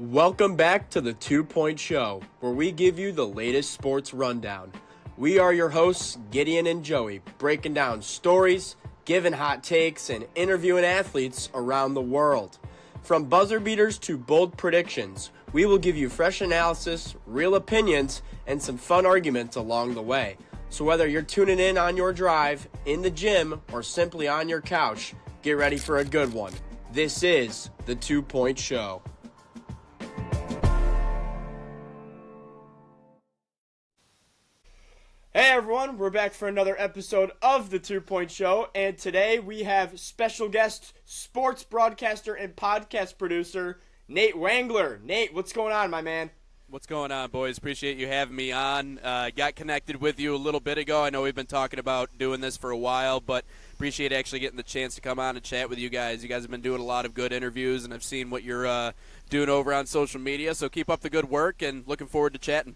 Welcome back to the 2 Point Show, where we give you the latest sports rundown. We are your hosts, Gideon and Joey, breaking down stories, giving hot takes, and interviewing athletes around the world. From buzzer beaters to bold predictions, we will give you fresh analysis, real opinions, and some fun arguments along the way. So whether you're tuning in on your drive, in the gym, or simply on your couch, get ready for a good one. This is the 2 Point Show. Hey everyone, we're back for another episode of the 2 Point Show, and today we have special guest, sports broadcaster and podcast producer, Nate Wangler. Nate, what's going on, my man? What's going on, boys? Appreciate you having me on. Got connected with you a little bit ago. I know we've been talking about doing this for a while, but appreciate actually getting the chance to come on and chat with you guys. You guys have been doing a lot of good interviews, and I've seen what you're doing over on social media, so keep up the good work, and looking forward to chatting.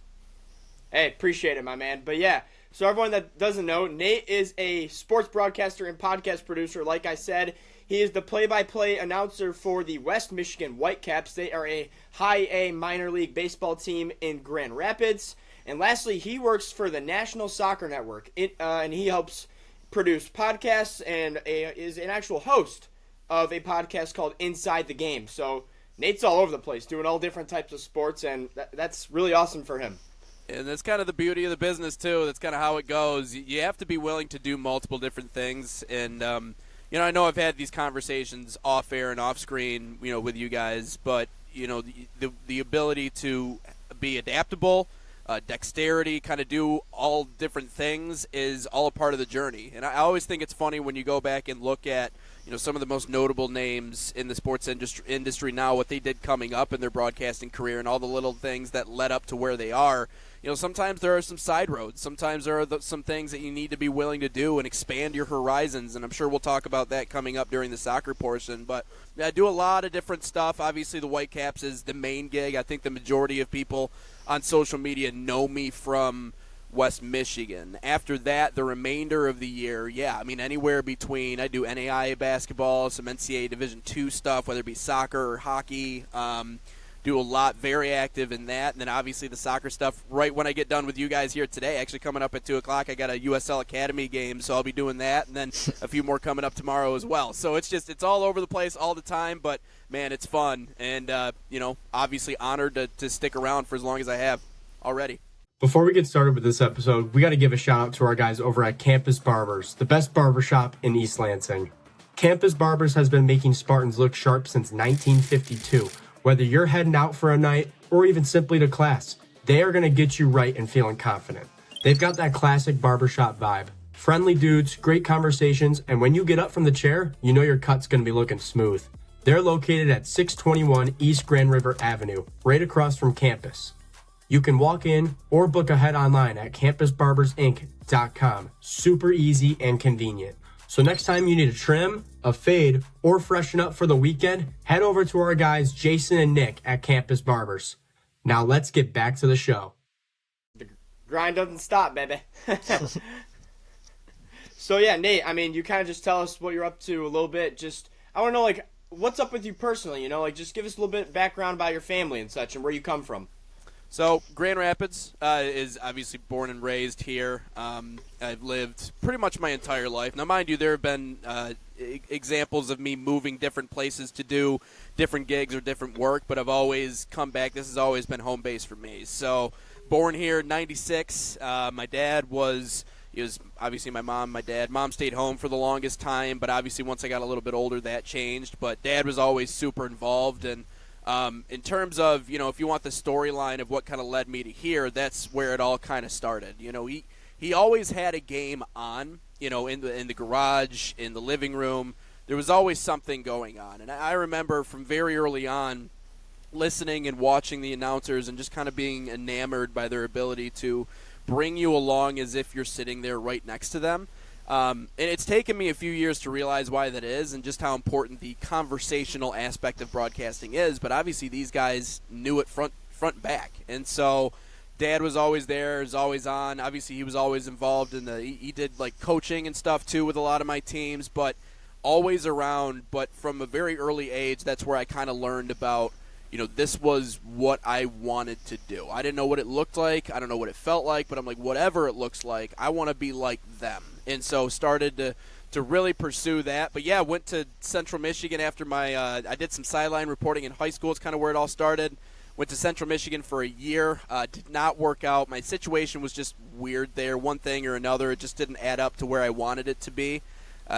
Hey, appreciate it, my man. But yeah, so everyone that doesn't know, Nate is a sports broadcaster and podcast producer. Like I said, he is the play-by-play announcer for the West Michigan Whitecaps. They are a high-A minor league baseball team in Grand Rapids. And lastly, he works for the National Soccer Network, and he helps produce podcasts and is an actual host of a podcast called Inside the Game. So Nate's all over the place, doing all different types of sports, and that's really awesome for him. And that's kind of the beauty of the business, too. That's kind of how it goes. You have to be willing to do multiple different things. And, I know I've had these conversations off-air and off-screen, with you guys. But, the ability to be adaptable, dexterity, kind of do all different things is all a part of the journey. And I always think it's funny when you go back and look at, some of the most notable names in the sports industry now, what they did coming up in their broadcasting career and all the little things that led up to where they are. Sometimes there are some side roads. Sometimes there are some things that you need to be willing to do and expand your horizons, and I'm sure we'll talk about that coming up during the soccer portion. But I do a lot of different stuff. Obviously, the Whitecaps is the main gig. I think the majority of people on social media know me from West Michigan. After that, the remainder of the year, anywhere between, I do NAIA basketball, some NCAA Division II stuff, whether it be soccer or hockey. Do a lot, very active in that. And then obviously the soccer stuff right when I get done with you guys here today. Actually coming up at 2 o'clock, I got a USL Academy game, so I'll be doing that. And then a few more coming up tomorrow as well. So it's all over the place all the time, but, man, it's fun. And, obviously honored to stick around for as long as I have already. Before we get started with this episode, we got to give a shout out to our guys over at Campus Barbers, the best barbershop in East Lansing. Campus Barbers has been making Spartans look sharp since 1952. Whether you're heading out for a night or even simply to class, they are going to get you right and feeling confident. They've got that classic barbershop vibe. Friendly dudes, great conversations, and when you get up from the chair, you know your cut's going to be looking smooth. They're located at 621 East Grand River Avenue, right across from campus. You can walk in or book ahead online at campusbarbersinc.com. Super easy and convenient. So next time you need a trim, a fade, or freshen up for the weekend, head over to our guys Jason and Nick at Campus Barbers. Now let's get back to the show. The grind doesn't stop, baby. So yeah, Nate, you kind of just tell us what you're up to a little bit. I want to know, what's up with you personally, just give us a little bit of background about your family and such and where you come from. So Grand Rapids is obviously born and raised here. I've lived pretty much my entire life. Now, mind you, there have been examples of me moving different places to do different gigs or different work, but I've always come back. This has always been home base for me. So born here in 96. My dad was obviously my mom, my dad. Mom stayed home for the longest time, but obviously once I got a little bit older, that changed. But Dad was always super involved, and in terms of, if you want the storyline of what kind of led me to here, that's where it all kind of started. He always had a game on, in the garage, in the living room. There was always something going on. And I remember from very early on listening and watching the announcers and just kind of being enamored by their ability to bring you along as if you're sitting there right next to them. And it's taken me a few years to realize why that is and just how important the conversational aspect of broadcasting is. But obviously these guys knew it front and back. And so Dad was always there, was always on. Obviously he was always involved in he did coaching and stuff too with a lot of my teams, but always around. But from a very early age, that's where I kind of learned about, this was what I wanted to do. I didn't know what it looked like. I don't know what it felt like, but I'm like, whatever it looks like, I want to be like them. And so started to really pursue that. But yeah, went to Central Michigan after I did some sideline reporting in high school. It's kind of where it all started. Went to Central Michigan for a year. Did not work out. My situation was just weird there, one thing or another. It just didn't add up to where I wanted it to be.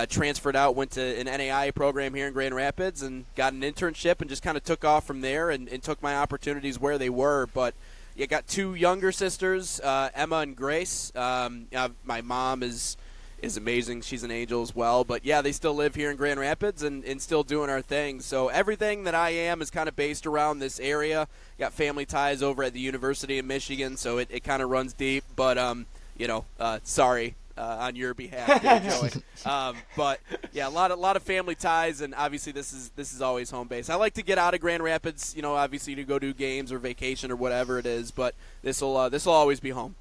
Transferred out, went to an NAIA program here in Grand Rapids and got an internship and just kind of took off from there and took my opportunities where they were. But yeah, got two younger sisters, Emma and Grace. My mom is amazing. She's an angel as well. But yeah, they still live here in Grand Rapids and still doing our thing. So everything that I am is kind of based around this area. Got family ties over at the University of Michigan, so it kind of runs deep. But, sorry. On your behalf, there, Joey. But yeah, a lot of family ties, and obviously this is always home base. I like to get out of Grand Rapids, obviously to go do games or vacation or whatever it is. But this will always be home.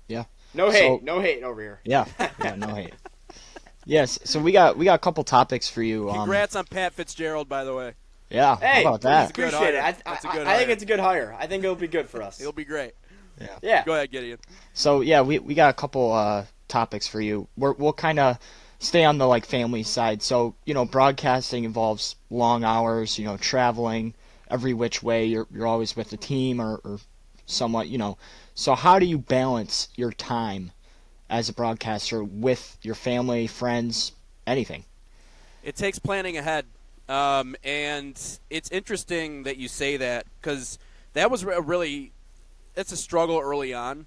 Yeah. No hate over here. Yeah, no hate. Yes. So we got a couple topics for you. Congrats on Pat Fitzgerald, by the way. Yeah. Hey, how about that? Appreciate it. I think it's a good hire. I think it'll be good for us. It'll be great. Yeah. Go ahead, Gideon. So yeah, we got a couple topics for you. We'll kind of stay on the family side. So broadcasting involves long hours. Traveling every which way. You're always with the team or somewhat. So how do you balance your time as a broadcaster with your family, friends, anything? It takes planning ahead, and it's interesting that you say that because that was it's a struggle early on.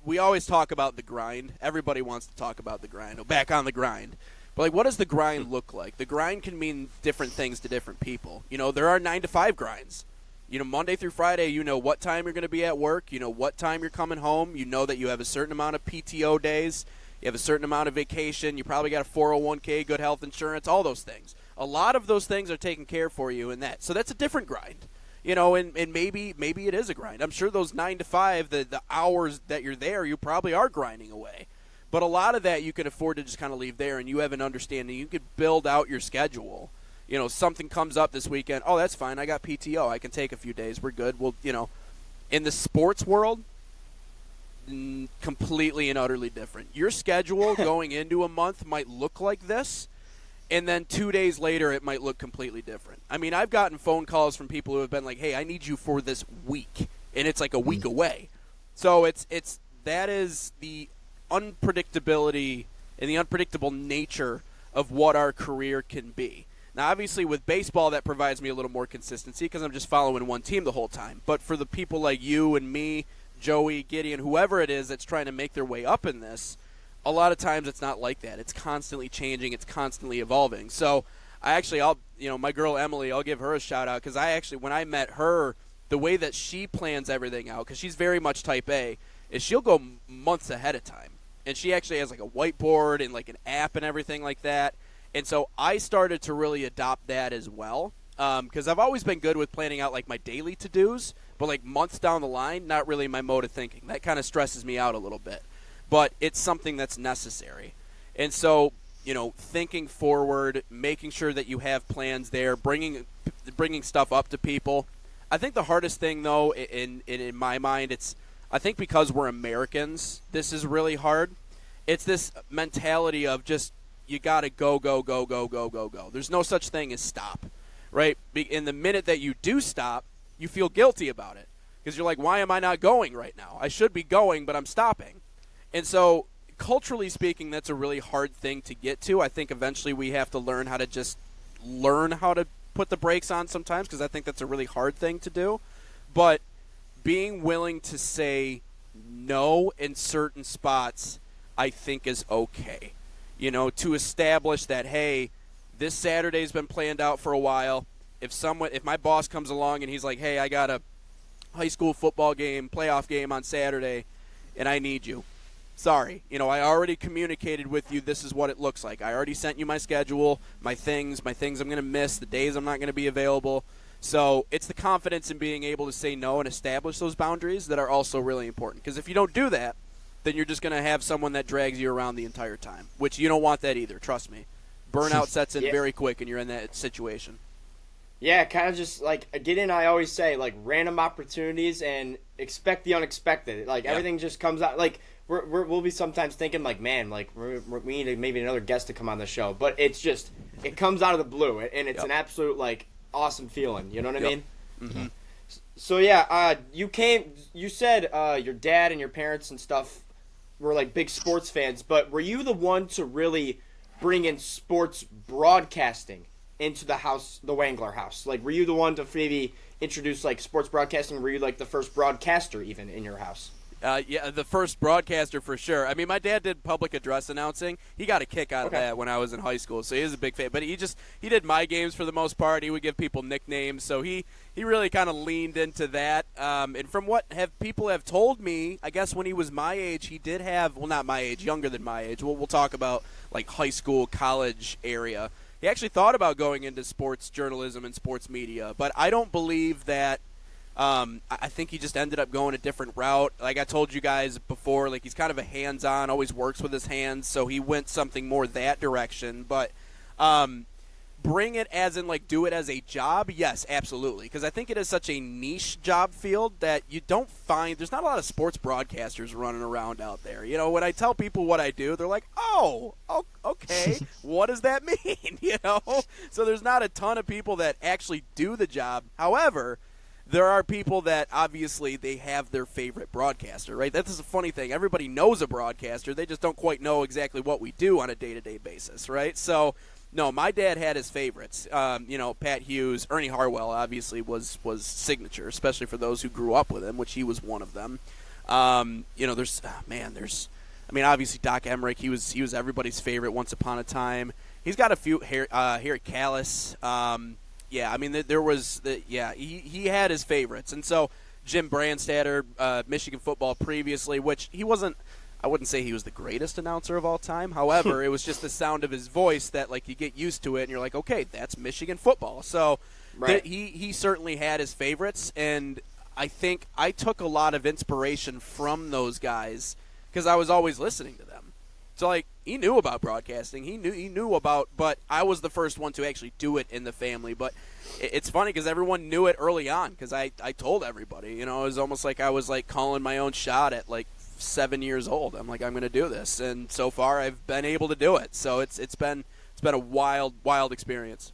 We always talk about the grind. Everybody wants to talk about the grind. Back on the grind. But what does the grind look like? The grind can mean different things to different people. There are 9-to-5 grinds. Monday through Friday, you know what time you're going to be at work. You know what time you're coming home. You know that you have a certain amount of PTO days. You have a certain amount of vacation. You probably got a 401k, good health insurance, all those things. A lot of those things are taken care for you in that. So that's a different grind. And maybe it is a grind. I'm sure those 9 to 5, the hours that you're there, you probably are grinding away. But a lot of that you can afford to just kind of leave there, and you have an understanding. You could build out your schedule. Something comes up this weekend. Oh, that's fine. I got PTO. I can take a few days. We're good. Well, in the sports world, completely and utterly different. Your schedule going into a month might look like this. And then 2 days later, it might look completely different. I mean, I've gotten phone calls from people who have been like, "Hey, I need you for this week," and it's like a week away. So that is the unpredictability and the unpredictable nature of what our career can be. Now, obviously, with baseball, that provides me a little more consistency because I'm just following one team the whole time. But for the people like you and me, Joey, Gideon, whoever it is that's trying to make their way up in this, a lot of times it's not like that. It's constantly changing. It's constantly evolving. So my girl Emily, I'll give her a shout out because when I met her, the way that she plans everything out, because she's very much type A, is she'll go months ahead of time. And she actually has a whiteboard and an app and everything like that. And so I started to really adopt that as well because I've always been good with planning out my daily to-dos, but months down the line, not really my mode of thinking. That kind of stresses me out a little bit. But it's something that's necessary. And so, thinking forward, making sure that you have plans there, bringing stuff up to people. I think the hardest thing, though, in my mind, I think because we're Americans, this is really hard. It's this mentality of just, you got to go, go, go, go, go, go, go. There's no such thing as stop, right? In the minute that you do stop, you feel guilty about it because you're like, why am I not going right now? I should be going, but I'm stopping. And so, culturally speaking, that's a really hard thing to get to. I think eventually we have to learn how to put the brakes on sometimes because I think that's a really hard thing to do. But being willing to say no in certain spots, I think is okay. To establish that, hey, this Saturday's been planned out for a while. If my boss comes along and he's like, hey, I got a high school football game, playoff game on Saturday, and I need you. Sorry, I already communicated with you. This is what it looks like. I already sent you my schedule, my things I'm going to miss, the days I'm not going to be available. So it's the confidence in being able to say no and establish those boundaries that are also really important. Because if you don't do that, then you're just going to have someone that drags you around the entire time, which you don't want that either. Trust me. Burnout sets in very quick, and you're in that situation. Yeah, kind of just like Gideon. I always say like random opportunities and expect the unexpected. Like everything just comes out. Like we'll be sometimes thinking like, man, like we need maybe another guest to come on the show, but it's just it comes out of the blue, and it's an absolute like awesome feeling. You know what I mean? Mm-hmm. So yeah, you came. You said your dad and your parents and stuff were like big sports fans, but were you the one to really bring in sports broadcasting into the house, the Wangler house? Like, were you the one to maybe introduce like sports broadcasting? Were you like the first broadcaster even in your house? Yeah, the first broadcaster for sure. I mean, my dad did public address announcing. He got a kick out of that when I was in high school, so he is a big fan. But he did my games for the most part. He would give people nicknames, so he really kind of leaned into that. And from what people have told me, I guess when he was my age, he did have, well, not my age, younger than my age. We'll talk about like high school, college area. He actually thought about going into sports journalism and sports media, but I don't believe that. I think he just ended up going a different route. Like I told you guys before, like he's kind of a hands-on, always works with his hands, so he went something more that direction. But bring it as in like do it as a job, yes, absolutely, because I think it is such a niche job field that you don't find. There's not a lot of sports broadcasters running around out there. You know, when I tell people what I do, they're like, oh okay, what does that mean? You know, so there's not a ton of people that actually do the job. However, there are people that obviously they have their favorite broadcaster, right? That's a funny thing. Everybody knows a broadcaster. They just don't quite know exactly what we do on a day-to-day basis, right? So, no, my dad had his favorites. You know, Pat Hughes, Ernie Harwell obviously was signature, especially for those who grew up with him, which he was one of them. You know, I mean, obviously Doc Emmerich, he was everybody's favorite once upon a time. He's got a few, Harry Callis, yeah, I mean, he had his favorites. And so Jim Brandstatter, Michigan football previously, which he wasn't, I wouldn't say he was the greatest announcer of all time. However, it was just the sound of his voice that, like, you get used to it, and you're like, okay, that's Michigan football. So right. He certainly had his favorites, and I think I took a lot of inspiration from those guys because I was always listening to them. So, like, he knew about broadcasting. He knew about, but I was the first one to actually do it in the family. But it's funny because everyone knew it early on because I told everybody. You know, it was almost like I was, like, calling my own shot at, like, 7 years old. I'm like, I'm going to do this. And so far I've been able to do it. So it's been a wild experience.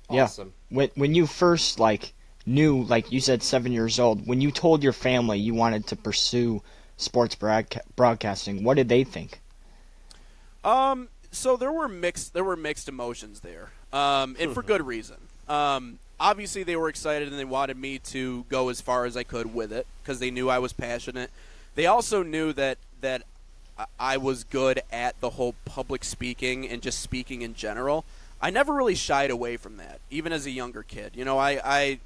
Awesome. Yeah. When you first, like, knew, like you said, 7 years old, when you told your family you wanted to pursue sports broadcasting, what did they think? So there were mixed emotions there, and for good reason. Obviously they were excited and they wanted me to go as far as I could with it because they knew I was passionate. They also knew that I was good at the whole public speaking and just speaking in general. I never really shied away from that, even as a younger kid. You know, I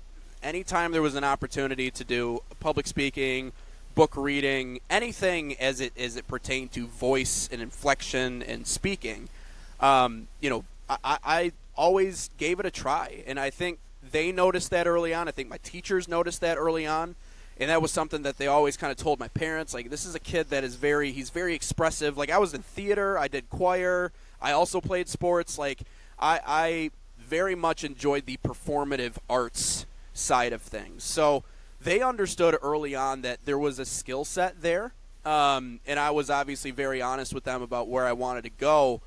anytime there was an opportunity to do public speaking, book reading, anything as it pertained to voice and inflection and speaking, you know, I always gave it a try, and I think they noticed that early on. I think my teachers noticed that early on, and that was something that they always kind of told my parents. Like, this is a kid that is he's very expressive. Like, I was in theater, I did choir, I also played sports. Like, I very much enjoyed the performative arts side of things. So they understood early on that there was a skill set there, and I was obviously very honest with them about where I wanted to go.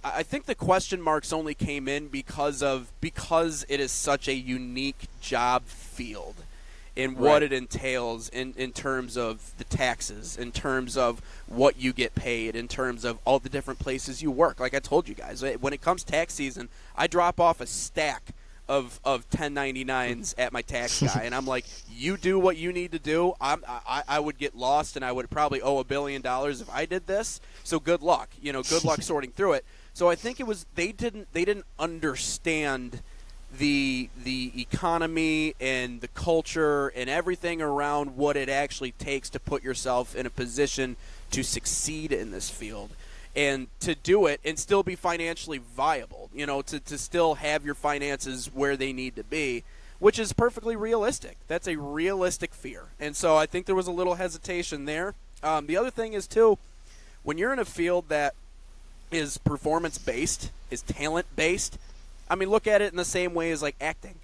I think the question marks only came in because it is such a unique job field in what it entails in terms of the taxes, in terms of what you get paid, in terms of all the different places you work. Like I told you guys, when it comes tax season, I drop off a stack of 1099s at my tax guy, and I'm like, you do what you need to do. I would get lost, and I would probably owe $1 billion if I did this. So good luck, good luck sorting through it. So I think it was they didn't understand the economy and the culture and everything around what it actually takes to put yourself in a position to succeed in this field. And to do it and still be financially viable, to still have your finances where they need to be, which is perfectly realistic. That's a realistic fear. And so I think there was a little hesitation there. The other thing is, too, when you're in a field that is performance-based, is talent-based, I mean, look at it in the same way as, like, acting.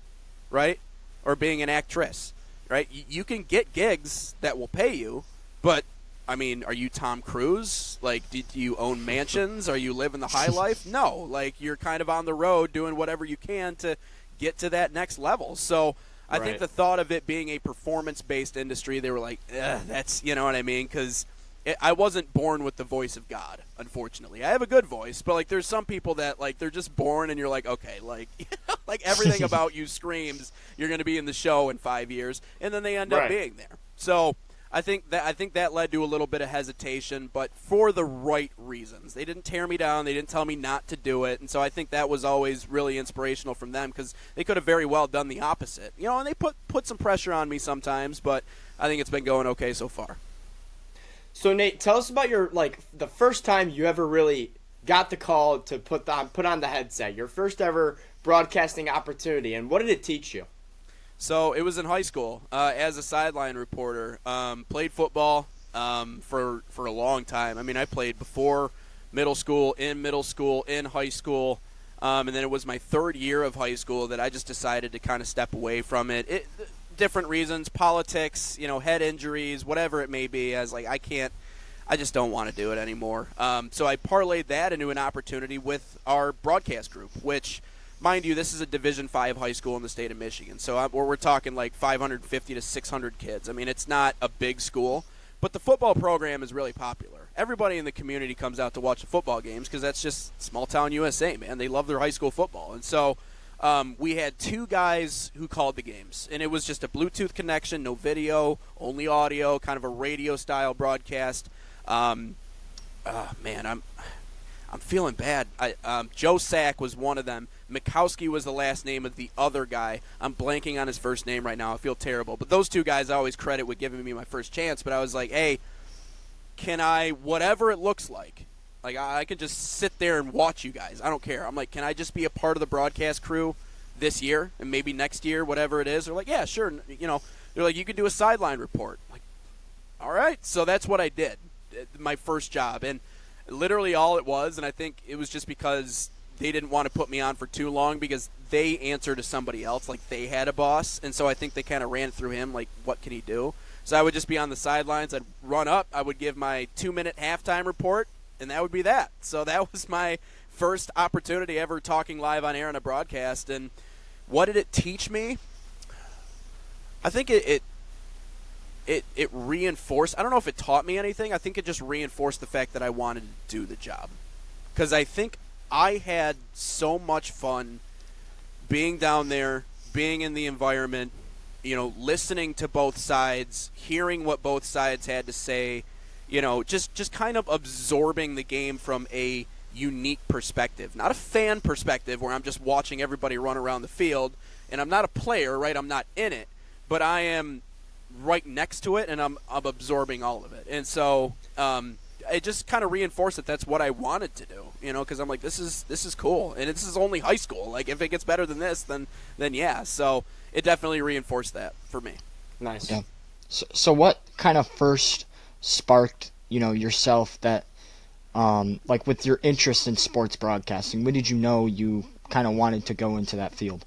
right? Or being an actress, right? You can get gigs that will pay you, but I mean, are you Tom Cruise? Like, do you own mansions? Are you living the high life? No. Like, you're kind of on the road doing whatever you can to get to that next level. So I think the thought of it being a performance-based industry, they were like, that's, you know what I mean? Because I wasn't born with the voice of God, unfortunately. I have a good voice, but, like, there's some people that, like, they're just born and you're like, okay, like, like everything about you screams you're going to be in the show in 5 years, and then they end up being there. So I think that led to a little bit of hesitation, but for the right reasons. They didn't tear me down. They didn't tell me not to do it, and so I think that was always really inspirational from them because they could have very well done the opposite. You know, and they put some pressure on me sometimes, but I think it's been going okay so far. So Nate, tell us about your the first time you ever really got the call to put on the headset. Your first ever broadcasting opportunity, and what did it teach you? So it was in high school as a sideline reporter. Played football for a long time. I mean, I played before middle school, in high school, and then it was my third year of high school that I just decided to kind of step away from it. Different reasons, politics, you know, head injuries, whatever it may be. I was like, I just don't want to do it anymore. So I parlayed that into an opportunity with our broadcast group, which, mind you, this is a Division V high school in the state of Michigan. So we're talking like 550 to 600 kids. I mean, it's not a big school, but the football program is really popular. Everybody in the community comes out to watch the football games because that's just small-town USA, man. They love their high school football. And so we had two guys who called the games, and it was just a Bluetooth connection, no video, only audio, kind of a radio-style broadcast. Man, I'm feeling bad. Joe Sack was one of them. Mikowski was the last name of the other guy. I'm blanking on his first name right now. I feel terrible. But those two guys I always credit with giving me my first chance. But I was like, hey, can I, whatever it looks like I could just sit there and watch you guys. I don't care. I'm like, can I just be a part of the broadcast crew this year and maybe next year, whatever it is? They're like, yeah, sure. You know, they're like, you could do a sideline report. I'm like, all right. So that's what I did, my first job. And literally all it was, and I think it was just because they didn't want to put me on for too long because they answered to somebody else, like they had a boss, and so I think they kind of ran through him, like, what can he do? So I would just be on the sidelines. I'd run up. I would give my 2-minute halftime report, and that would be that. So that was my first opportunity ever talking live on air on a broadcast. And what did it teach me? I think it reinforced – I don't know if it taught me anything. I think it just reinforced the fact that I wanted to do the job. Because I think I had so much fun being down there, being in the environment, you know, listening to both sides, hearing what both sides had to say, you know, just kind of absorbing the game from a unique perspective. Not a fan perspective where I'm just watching everybody run around the field, and I'm not a player, right? I'm not in it, but I am right next to it, and I'm absorbing all of it. And so it just kind of reinforced that that's what I wanted to do, you know, because I'm like, this is cool, and this is only high school. Like, if it gets better than this, then yeah. So it definitely reinforced that for me. Nice. Yeah. So what kind of first sparked, you know, yourself that, like with your interest in sports broadcasting? When did you know you kind of wanted to go into that field?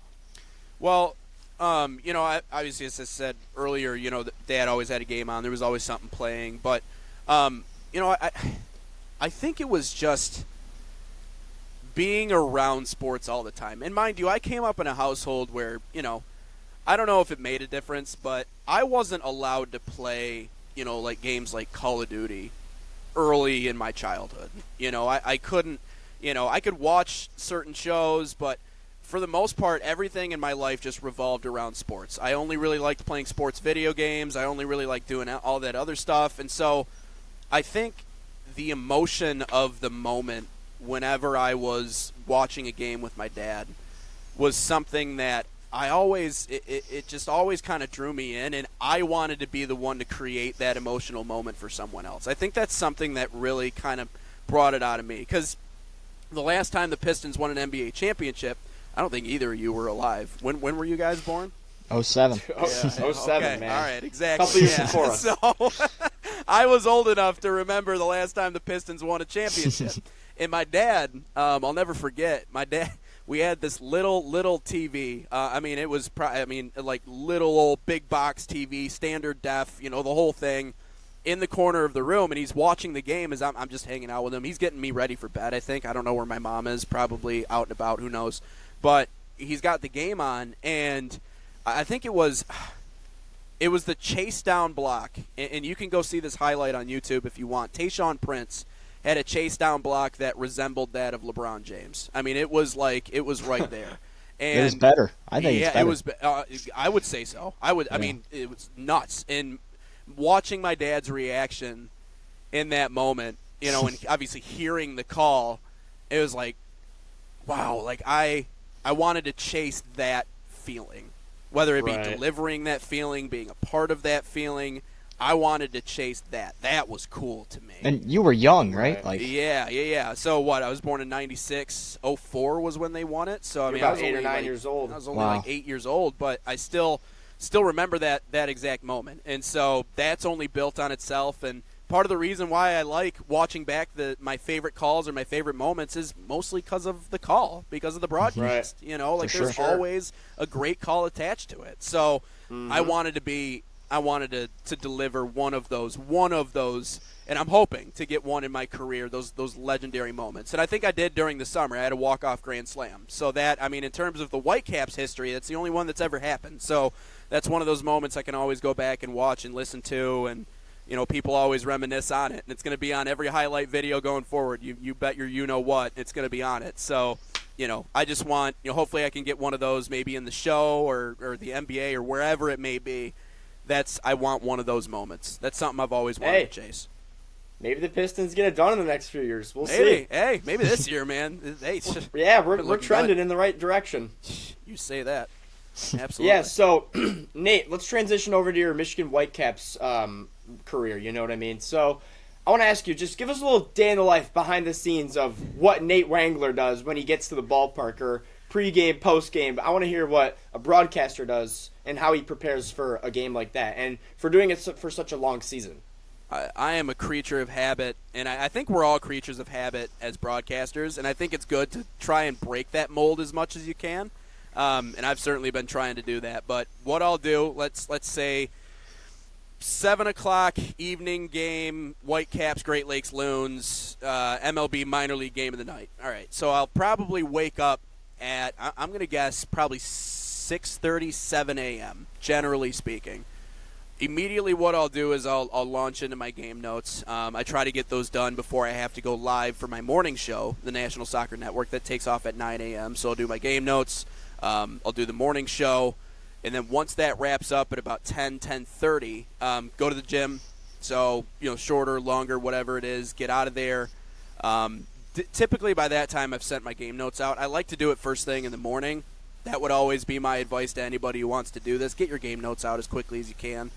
Well, you know, obviously, as I said earlier, you know, Dad always had a game on. There was always something playing. But, you know, I think it was just being around sports all the time. And mind you, I came up in a household where, you know, I don't know if it made a difference, but I wasn't allowed to play, you know, like games like Call of Duty early in my childhood. You know, I couldn't, you know, I could watch certain shows, but for the most part, everything in my life just revolved around sports. I only really liked playing sports video games. I only really liked doing all that other stuff. And so I think the emotion of the moment whenever I was watching a game with my dad was something that I always, it just always kind of drew me in, and I wanted to be the one to create that emotional moment for someone else. I think that's something that really kind of brought it out of me, because the last time the Pistons won an NBA championship, I don't think either of you were alive. When were you guys born? 07. Yeah. 07, okay, man. all right, exactly. Couple years before us. So I was old enough to remember the last time the Pistons won a championship. And my dad, I'll never forget, my we had this little TV. It was like little old big box TV, standard def, the whole thing, in the corner of the room, and he's watching the game as I'm just hanging out with him. He's getting me ready for bed, I think. I don't know where my mom is, probably out and about, who knows. But he's got the game on, and I think it was the chase down block, and you can go see this highlight on YouTube if you want. Tayshaun Prince had a chase down block that resembled that of LeBron James. I mean, it was right there. And it was better. I think it's better. It was. I would say so. I would. Yeah. I mean, it was nuts. And watching my dad's reaction in that moment, and obviously hearing the call, it was like, wow. Like I wanted to chase that feeling, whether it be delivering that feeling, being a part of that feeling. I wanted to chase that. That was cool to me. And you were young, right? Like Yeah. So what? I was born in '96. '04 was when they won it. So I mean, I I was was 8 or only 9 years old. I was only like 8 years old, but I still remember that exact moment. And so that's only built on itself. And part of the reason why I like watching back my favorite calls or my favorite moments is mostly because of the call, because of the broadcast. Right. There's always a great call attached to it. So I wanted to deliver one of those, and I'm hoping to get one in my career, those legendary moments. And I think I did during the summer. I had a walk-off grand slam. So that, I mean, in terms of the Whitecaps history, that's the only one that's ever happened. So that's one of those moments I can always go back and watch and listen to, and people always reminisce on it. And it's going to be on every highlight video going forward. You bet your you-know-what, it's going to be on it. So, I just want, hopefully I can get one of those maybe in the show or the NBA or wherever it may be. I want one of those moments. That's something I've always wanted to chase. Maybe the Pistons get it done in the next few years. We'll see. see. Hey, maybe this year, man. Hey, yeah, we're trending in the right direction. You say that. Absolutely. Yeah, so, Nate, let's transition over to your Michigan Whitecaps career, you know what I mean? So, I want to ask you, just give us a little day in the life behind the scenes of what Nate Wangler does when he gets to the ballpark, or pre-game, post-game. I want to hear what a broadcaster does and how he prepares for a game like that, and for doing it for such a long season. I am a creature of habit, and I think we're all creatures of habit as broadcasters, and I think it's good to try and break that mold as much as you can. And I've certainly been trying to do that. But what I'll do, let's say 7 o'clock evening game, Whitecaps, Great Lakes Loons, MLB minor league game of the night. All right, so I'll probably wake up at, I'm going to guess, probably 6:30, 7 a.m., generally speaking. Immediately what I'll do is I'll launch into my game notes. I try to get those done before I have to go live for my morning show, the National Soccer Network, that takes off at 9 a.m. So I'll do my game notes. I'll do the morning show. And then once that wraps up at about 10:30, go to the gym. So, shorter, longer, whatever it is, get out of there. Typically by that time I've sent my game notes out. I like to do it first thing in the morning. That would always be my advice to anybody who wants to do this. Get your game notes out as quickly as you can.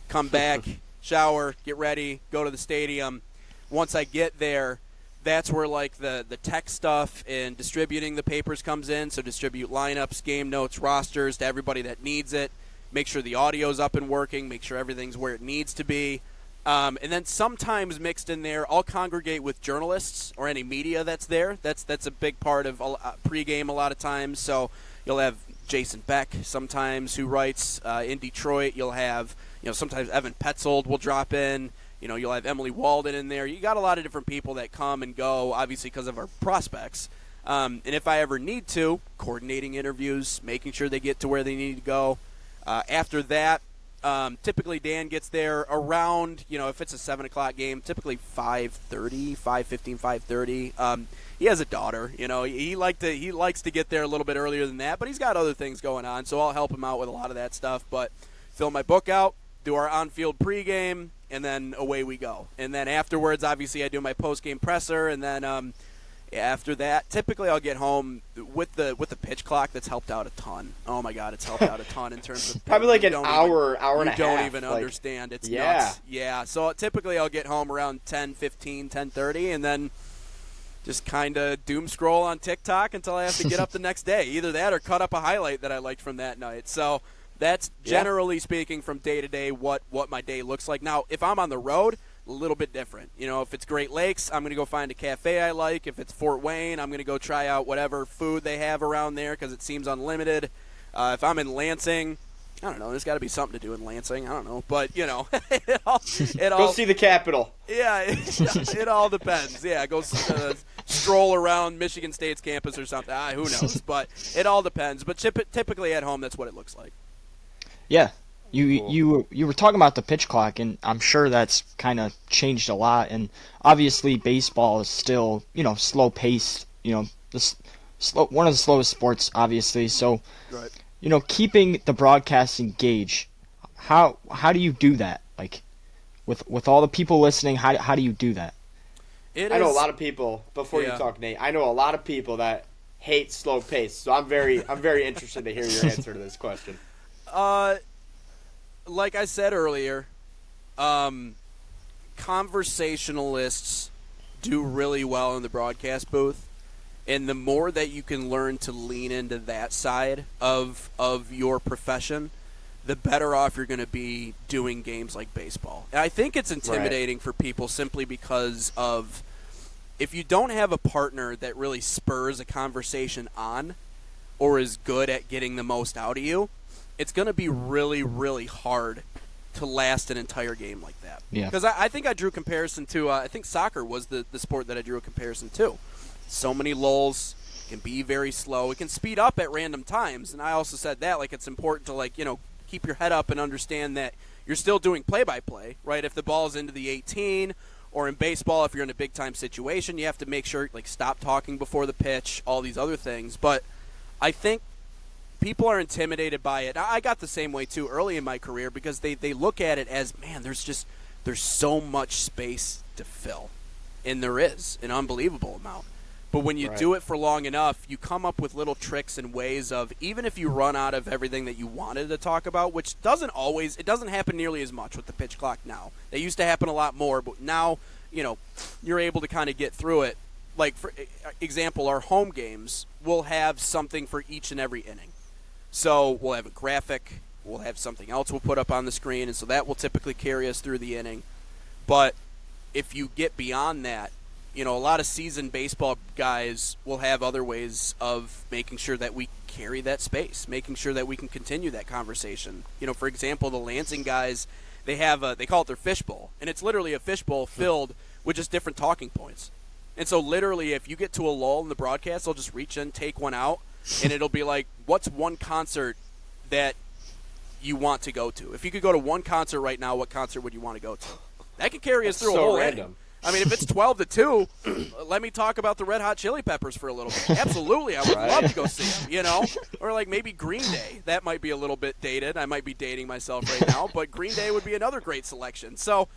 Come back, shower, get ready, go to the stadium. Once I get there, that's where the tech stuff and distributing the papers comes in. So distribute lineups, game notes, rosters to everybody that needs it. Make sure the audio's up and working. Make sure everything's where it needs to be. And then sometimes mixed in there, I'll congregate with journalists or any media that's there. That's a big part of pregame a lot of times. So you'll have Jason Beck sometimes who writes in Detroit. You'll have sometimes Evan Petzold will drop in. You'll have Emily Walden in there. You got a lot of different people that come and go, obviously because of our prospects. And if I ever need to, coordinating interviews, making sure they get to where they need to go. After that, typically Dan gets there around, if it's a 7 o'clock game, typically 5:30, 5:15, 5:30. He has a daughter, he likes to get there a little bit earlier than that, but he's got other things going on, so I'll help him out with a lot of that stuff. But fill my book out, do our on-field pregame, and then away we go. And then afterwards, obviously, I do my post-game presser, and then after that, typically I'll get home with the pitch clock. That's helped out a ton. Oh my God, it's helped out a ton in terms of probably like an hour and a half. You don't even understand. It's nuts. Yeah. So typically I'll get home around 10:15, 10:30, and then just kind of doom scroll on TikTok until I have to get up the next day. Either that or cut up a highlight that I liked from that night. So that's generally speaking from day to day what my day looks like. Now, if I'm on the road, a little bit different. You know, if it's Great Lakes, I'm going to go find a cafe I like. If it's Fort Wayne, I'm going to go try out whatever food they have around there because it seems unlimited. If I'm in Lansing, I don't know. There's got to be something to do in Lansing. I don't know. But, you know, it all Go see the Capitol. Yeah, it all depends. Yeah, go stroll around Michigan State's campus or something. Who knows? But it all depends. But typically at home, that's what it looks like. Yeah. You were talking about the pitch clock, and I'm sure that's kind of changed a lot. And obviously, baseball is still, slow paced. One of the slowest sports, obviously. So, right. Keeping the broadcast engaged. How do you do that? Like, with all the people listening, how do you do that? I know a lot of people. Before you talk, Nate, I know a lot of people that hate slow pace. So I'm very interested to hear your answer to this question. Like I said earlier, conversationalists do really well in the broadcast booth, and the more that you can learn to lean into that side of your profession, the better off you're going to be doing games like baseball. And I think it's intimidating for people simply because of if you don't have a partner that really spurs a conversation on or is good at getting the most out of you, it's going to be really, really hard to last an entire game like that. Yeah. Because I think I drew comparison to, I think soccer was the sport that I drew a comparison to. So many lulls, can be very slow. It can speed up at random times. And I also said that, like, it's important to, keep your head up and understand that you're still doing play-by-play, right? If the ball's into the 18, or in baseball, if you're in a big-time situation, you have to make sure, stop talking before the pitch, all these other things. But I think people are intimidated by it. I got the same way too early in my career because they look at it as, man, there's so much space to fill, and there is an unbelievable amount. But when you do it for long enough, you come up with little tricks and ways of, even if you run out of everything that you wanted to talk about, which doesn't happen nearly as much with the pitch clock now. They used to happen a lot more, but now, you're able to kind of get through it. Like, for example, our home games will have something for each and every inning. So we'll have a graphic, we'll have something else we'll put up on the screen, and so that will typically carry us through the inning. But if you get beyond that, a lot of seasoned baseball guys will have other ways of making sure that we carry that space, making sure that we can continue that conversation. For example, the Lansing guys, they call it their fishbowl, and it's literally a fishbowl filled with just different talking points. And so literally if you get to a lull in the broadcast, they'll just reach in, take one out, and it'll be like, what's one concert that you want to go to? If you could go to one concert right now, what concert would you want to go to? That could carry us through a whole inning. I mean, if it's 12-2, let me talk about the Red Hot Chili Peppers for a little bit. Absolutely, I would love to go see them, Or like maybe Green Day. That might be a little bit dated. I might be dating myself right now, but Green Day would be another great selection. So,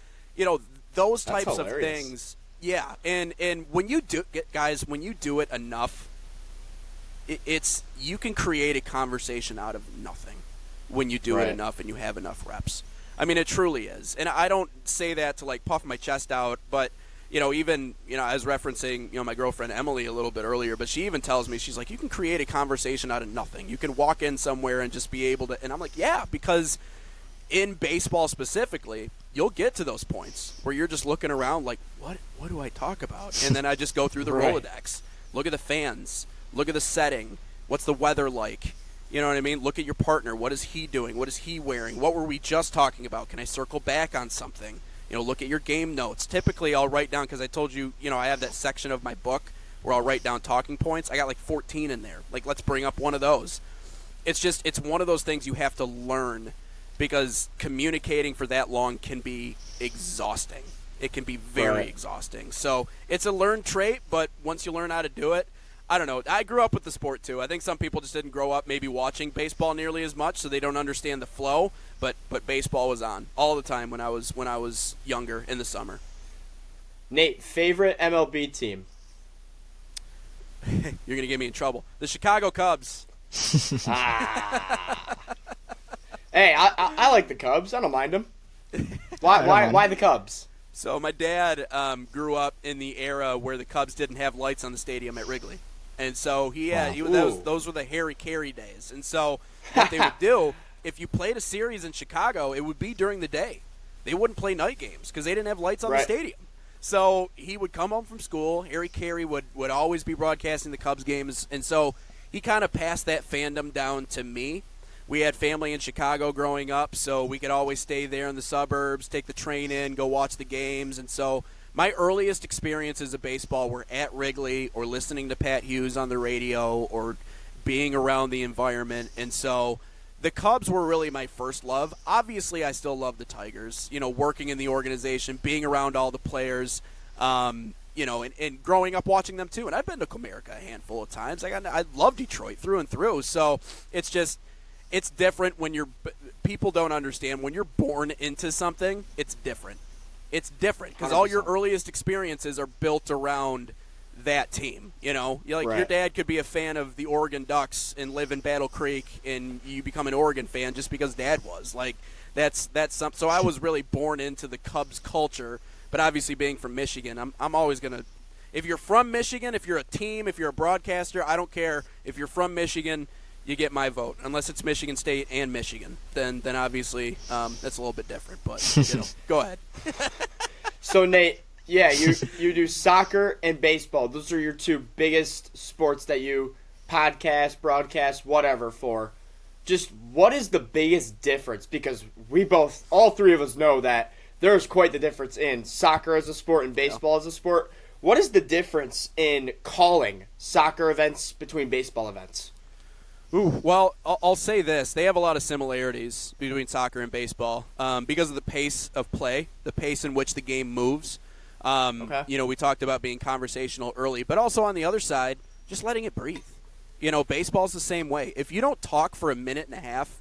those types of things. Yeah, and when you do it enough, you can create a conversation out of nothing when you do it enough and you have enough reps. I mean, it truly is. And I don't say that to, puff my chest out, but, I was referencing, my girlfriend Emily a little bit earlier, but she even tells me, she's like, you can create a conversation out of nothing. You can walk in somewhere and just be able to, and I'm like, yeah, because in baseball specifically, you'll get to those points where you're just looking around like, what do I talk about? And then I just go through the Rolodex, look at the fans, look at the setting, what's the weather like? You know what I mean? Look at your partner. What is he doing? What is he wearing? What were we just talking about? Can I circle back on something? Look at your game notes. Typically, I'll write down, because I told you, I have that section of my book where I'll write down talking points. I got 14 in there. Let's bring up one of those. It's one of those things you have to learn, because communicating for that long can be exhausting. It can be very exhausting. So it's a learned trait, but once you learn how to do it, I don't know. I grew up with the sport too. I think some people just didn't grow up maybe watching baseball nearly as much, so they don't understand the flow. But baseball was on all the time when I was younger in the summer. Nate, favorite MLB team? You're gonna get me in trouble. The Chicago Cubs. Hey, I like the Cubs. I don't mind them. Why the Cubs? So my dad grew up in the era where the Cubs didn't have lights on the stadium at Wrigley. And so those were the Harry Carey days. And so what they would do, if you played a series in Chicago, it would be during the day. they wouldn't play night games because they didn't have lights on the Right. stadium. So he would come home from school. Harry Carey would always be broadcasting the Cubs games, and so he kind of passed that fandom down to me. We had family in Chicago growing up, so we could always stay there in the suburbs, take the train in, go watch the games. And so my earliest experiences of baseball were at Wrigley or listening to Pat Hughes on the radio or being around the environment. And so the Cubs were really my first love. Obviously, I still love the Tigers, working in the organization, being around all the players, and growing up watching them too. And I've been to Comerica a handful of times. I love Detroit through and through. So it's different when people don't understand. When you're born into something, it's different. It's different because all your earliest experiences are built around that team. Right. Your dad could be a fan of the Oregon Ducks and live in Battle Creek, and you become an Oregon fan just because Dad was. That's something. So I was really born into the Cubs culture, but obviously being from Michigan, I'm always gonna. If you're from Michigan, if you're a team, if you're a broadcaster, I don't care. If you're from Michigan, you get my vote. Unless it's Michigan State and Michigan, then obviously that's a little bit different. But go ahead. So Nate, yeah, you do soccer and baseball. Those are your two biggest sports that you podcast, broadcast, whatever for. Just what is the biggest difference? Because all three of us know that there's quite the difference in soccer as a sport and baseball as a sport. What is the difference in calling soccer events between baseball events? Ooh, well, I'll say this. They have a lot of similarities between soccer and baseball because of the pace of play, the pace in which the game moves. Okay. We talked about being conversational early, but also on the other side, just letting it breathe. Baseball's the same way. If you don't talk for a minute and a half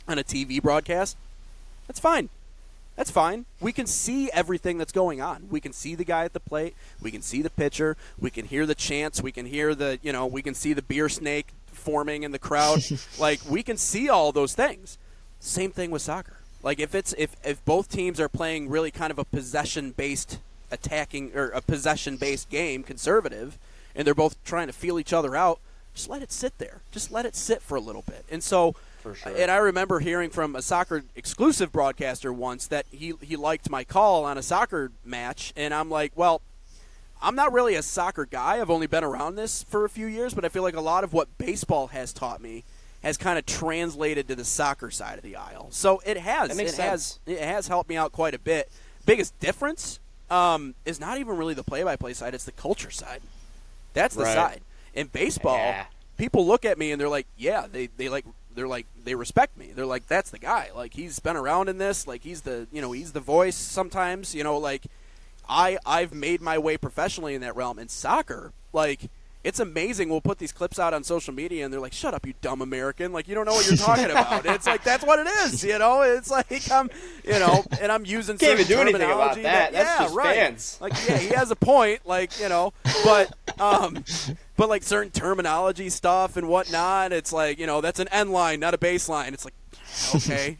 on a TV broadcast, that's fine. That's fine. We can see everything that's going on. We can see the guy at the plate. We can see the pitcher. We can hear the chants. We can hear we can see the beer snake forming in the crowd. We can see all those things. Same thing with soccer. If both teams are playing really kind of a possession-based attacking or a possession-based game, conservative, and they're both trying to feel each other out, just let it sit there. Just let it sit for a little bit. And so, for sure. And I remember hearing from a soccer exclusive broadcaster once that he liked my call on a soccer match, and I'm like, well, I'm not really a soccer guy. I've only been around this for a few years, but I feel like a lot of what baseball has taught me has kind of translated to the soccer side of the aisle. So it has. That makes sense. It has helped me out quite a bit. Biggest difference is not even really the play-by-play side. It's the culture side. That's the side. In baseball, people look at me and they're like, yeah, they respect me. They're like, that's the guy. He's been around in this. He's the voice sometimes. I've made my way professionally in that realm. In soccer, it's amazing. We'll put these clips out on social media, and they're like, shut up, you dumb American. You don't know what you're talking about. It's that's what it is, It's and I'm using can't certain even do anything about terminology that. That's just fans. He has a point, but certain terminology stuff and whatnot, it's that's an end line, not a baseline. It's okay,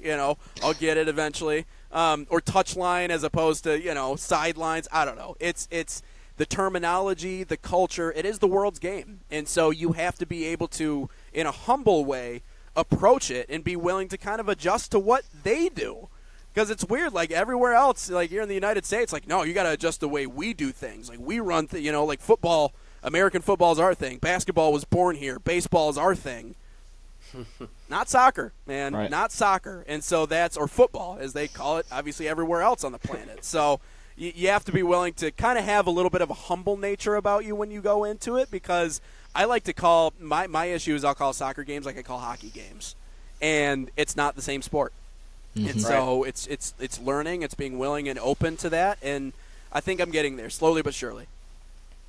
I'll get it eventually. Or touch line as opposed to, sidelines. I don't know. It's the terminology, the culture. It is the world's game. And so you have to be able to, in a humble way, approach it and be willing to kind of adjust to what they do. Because it's weird. Everywhere else, here in the United States, no, you got to adjust the way we do things. We run, football, American football is our thing. Basketball was born here. Baseball is our thing. Not soccer, man. Right. Not soccer. And so or football, as they call it, obviously everywhere else on the planet. So you have to be willing to kind of have a little bit of a humble nature about you when you go into it, because I like to call, my issue is I'll call soccer games like I call hockey games. And it's not the same sport. Mm-hmm. And so it's learning, it's being willing and open to that, and I think I'm getting there, slowly but surely.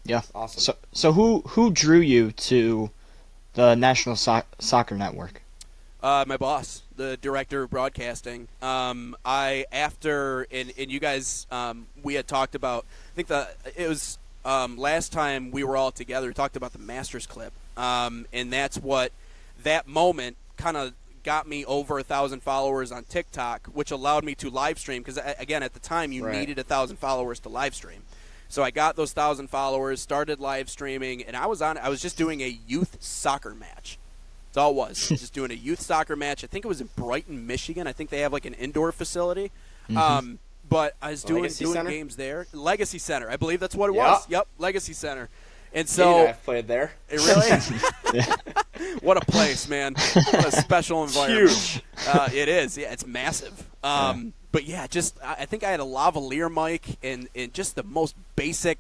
Yeah. Awesome. So who drew you to the National Soccer Network? My boss, the director of broadcasting. And you guys, we had talked about, I think it was last time we were all together, we talked about the Masters clip. And that's what, that moment kind of got me over 1,000 followers on TikTok, which allowed me to live stream, because again, at the time you needed 1,000 followers to live stream. So I got those 1,000 followers, started live streaming, and I was just doing a youth soccer match. That's all it was. Just doing a youth soccer match. I think it was in Brighton, Michigan. I think they have an indoor facility. Mm-hmm. but I was doing Center? games there. Legacy Center, I believe that's what it Yep. was. Yep, Legacy Center. And Nate and so I've played there. it really, what a place, man! What a special environment. Huge. It is. Yeah, it's massive. But yeah, just I think I had a lavalier mic and just the most basic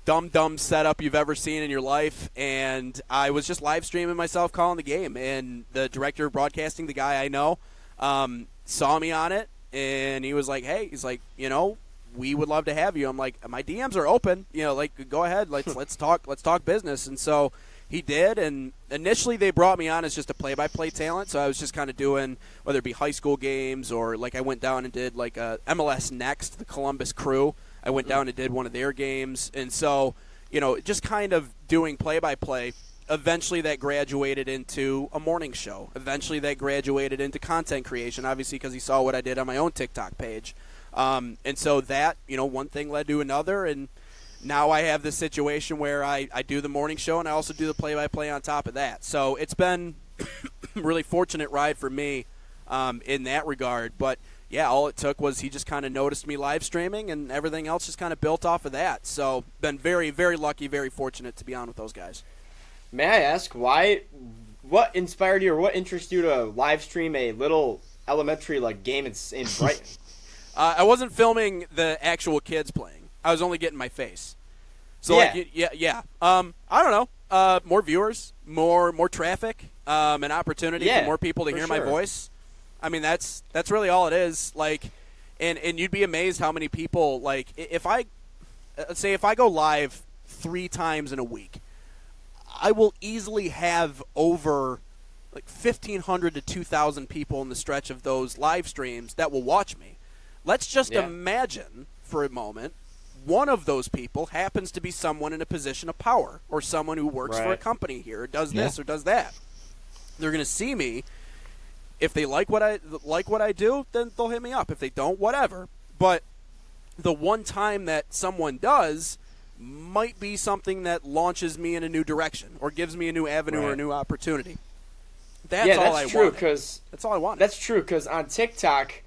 dumb setup you've ever seen in your life, and I was just live streaming myself calling the game, and the director of broadcasting, the guy I know, saw me on it, and he was like, hey, he's like, we would love to have you. I'm like, my DMs are open, like, go ahead, let's talk business. And so he did, and initially they brought me on as just a play-by-play talent, so I was just kind of doing, whether it be high school games or like I went down and did like MLS Next, the Columbus Crew. I went down and did one of their games, and so, just kind of doing play-by-play. Eventually that graduated into a morning show. Eventually that graduated into content creation, obviously because he saw what I did on my own TikTok page. And so that, one thing led to another, and now I have this situation where I do the morning show and I also do the play-by-play on top of that. So it's been a really fortunate ride for me in that regard. But, yeah, all it took was he just kind of noticed me live streaming, and everything else just kind of built off of that. So been very, very lucky, very fortunate to be on with those guys. May I ask what inspired you or what interested you to live stream a little elementary game in Brighton? I wasn't filming the actual kids playing. I was only getting my face. So yeah. I don't know. More viewers, more traffic, an opportunity for more people to hear my voice. I mean, that's really all it is. And you'd be amazed how many people if I go live 3 times in a week, I will easily have over 1,500 to 2,000 people in the stretch of those live streams that will watch me. Let's just imagine for a moment one of those people happens to be someone in a position of power or someone who works for a company here or does this or does that. They're going to see me. If they like what I do, then they'll hit me up. If they don't, whatever. But the one time that someone does might be something that launches me in a new direction or gives me a new avenue or a new opportunity. That's all I want. That's all I want. That's true, because on TikTok,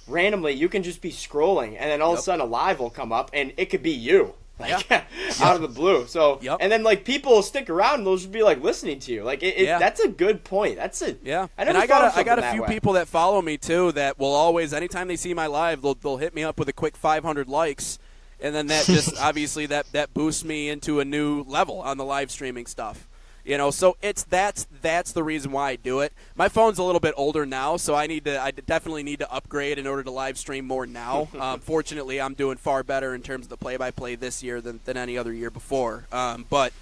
randomly you can just be scrolling, and then all of a sudden a live will come up, and it could be you. Out of the blue. So, and then people will stick around and they'll just be listening to you. That's a good point. That's it. Yeah. I never I got a few people that follow me too that will always, anytime they see my live, they'll hit me up with a quick 500 likes, and then that just obviously that boosts me into a new level on the live streaming stuff. So that's the reason why I do it. My phone's a little bit older now, so I definitely need to upgrade in order to live stream more now. Fortunately, I'm doing far better in terms of the play-by-play this year than any other year before. But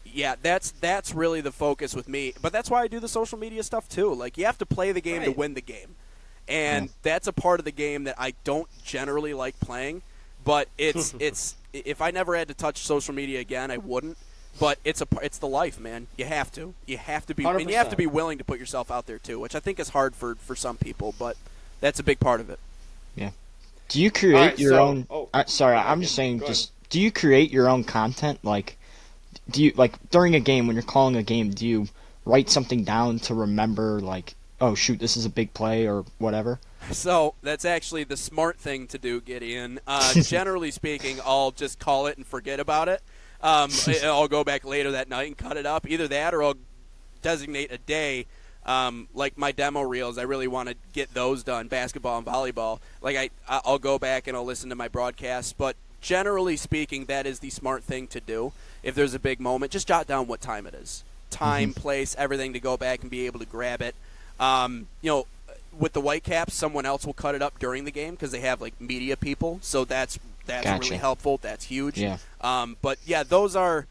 yeah, that's really the focus with me. But that's why I do the social media stuff too. You have to play the game to win the game, and that's a part of the game that I don't generally like playing. But it's if I never had to touch social media again, I wouldn't. But it's the life, man. You have to be, 100%. And you have to be willing to put yourself out there too, which I think is hard for some people, but that's a big part of it. Yeah. Do you create your own? I'm just saying. Do you create your own content? Do you during a game when you're calling a game? Do you write something down to remember? Oh shoot, this is a big play or whatever. So that's actually the smart thing to do, Gideon. Generally speaking, I'll just call it and forget about it. I'll go back later that night and cut it up. Either that or I'll designate a day, like my demo reels. I really want to get those done, basketball and volleyball. I'll go back and I'll listen to my broadcasts. But generally speaking, that is the smart thing to do. If there's a big moment, just jot down what time it is. Time, place, everything to go back and be able to grab it. With the Whitecaps, someone else will cut it up during the game because they have media people. So that's gotcha. Really helpful. That's huge. Yeah. But yeah, those are